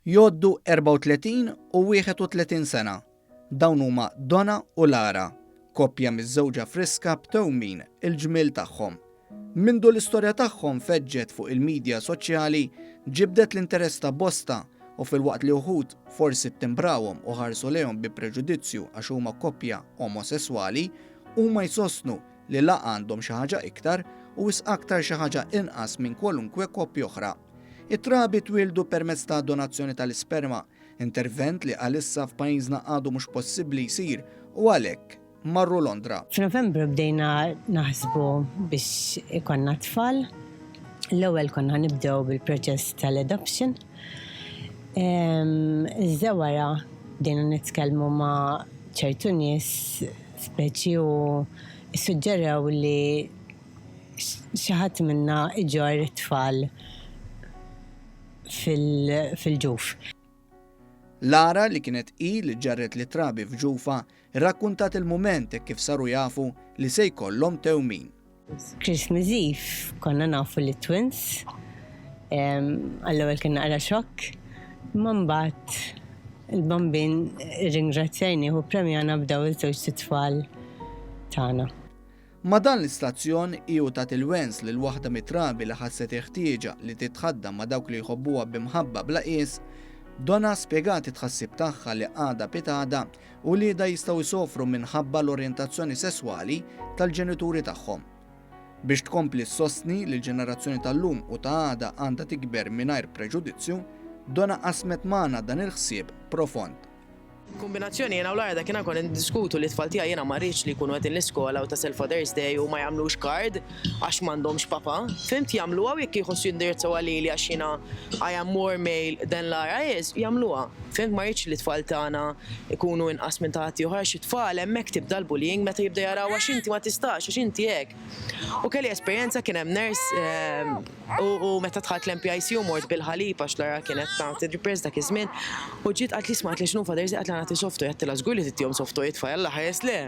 Jgħoddu 34 u 31 sena. Dawn huma Donna u Lara, koppja miż-żewġa friska b'tewmin il-ġmiel tagħhom. Mindu l-istorja tagħhom feġġet fuq il-midja soċjali ġibdet l-interess ta' bosta u fil-waqt li uħud forsi btimbrawhom u ħarsu lejhom bi preġudizzju għax huma koppja omosessuali huma jsostnu li laqgħa għandhom xi ħaġa iktar u wisq aktar xi ħaġa inqas minn kwalunkwe koppja oħra. It-trabi twildu permezz ta' donazzjoni tal-isperma, intervent li għalissa f'pajjiżna għadu mhux possibbli jsir u għalhekk marru Londra. F'Novembru bdejna naħsbu biex ikonna tfal. L-ewwel konna nibdew bil-proċess tal-adoption. Iżda wara bdejna nitkellmu ma' ċertu nies speċi u suġġeraw li xi ħadd minna iġor tfal fil-ġuf. Lara li kienet li ġarret li trabi f'ġufa rrakkuntat il-moment kif saru jafu li se jkollhom tewmin. Christmas Eve konna nafu li twins, għall-ewwel kien naqra xokk, imma mbagħad il-bambin ringrazzjajni u premjana bdew iż-żewġ tfal tagħna. Ma dan l-istazzjon iju tat il-wens lil waħda mit-trabi li ħasset ħtieġa li titħaddam ma' dawk li jħobbuha b'imħabba bla qies. Donna spjegat it-tħassib tagħha li għadha pitada u li da jistgħu jsofru minħabba l-orjentazzjoni sesswali tal-ġenituri tagħhom. Biex tkompli ssostni li l-ġenerazzjoni tal-lum u ta' għada għandha tikber mingħajr preġudizzju, Donna qasmet magħna dan il-ħsieb profond. Kombinazzjoni jena u Lara kiena kon indiskutu li t-tfal tiegħi jiena ma rridx li jkunu qed l-iskola u ta' Father's Day u ma jagħmlux kard għax m'għandhomx papa. Fimt jagħmluha u jekk jħossu jindirizzaw għalili għax jiena I am more male than Lara is, jagħmluha. Fimt ma rridx li t-tfal tagħna ikunu inqas minn tagħti oħra xi tfal hemmhekk tibda l-bullying meta jibda jaraw għax inti ma tistax għax inti hekk. U kelli esperjenza kien hemm nurse u meta dħalt l-MPIC u mort bil-ħalib għax Lara kienet tagħti drippers dak iż-żmien u ġiet qalt li smart li x'nu Father's Day nagħti softu jattila żgur li tittihom softu jitfa' jalla ħajes le.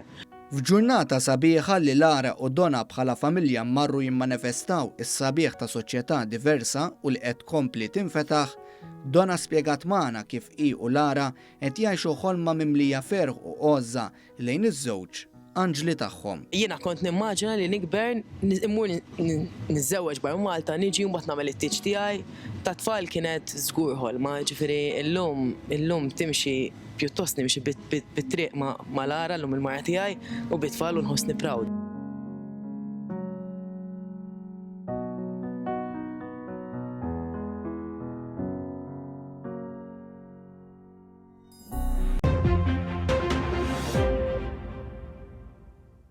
F'ġurnata sabiħa li Lara u Donna bħala familja marru jimmanifestaw is-sabiħ ta' soċjetà diversa u li qed kompli tinfetaħ, Donna spjegat magħna kif hi u Lara qed jgħixu ħolma mimlija ferħ u għoża lejn iż-żewġ anġli tagħhom. Jiena kont nimmaġina li nikber immur niżżewweġ barra Malta niġi mbagħad nagħmel it-tiġ tiegħi ta' tfal kienet żgur ħolma, ġifieri illum timxi pjuttost nimxi bit-triq ma' Lara llum il-mara tiegħi u bit-tfal u nħossni proud.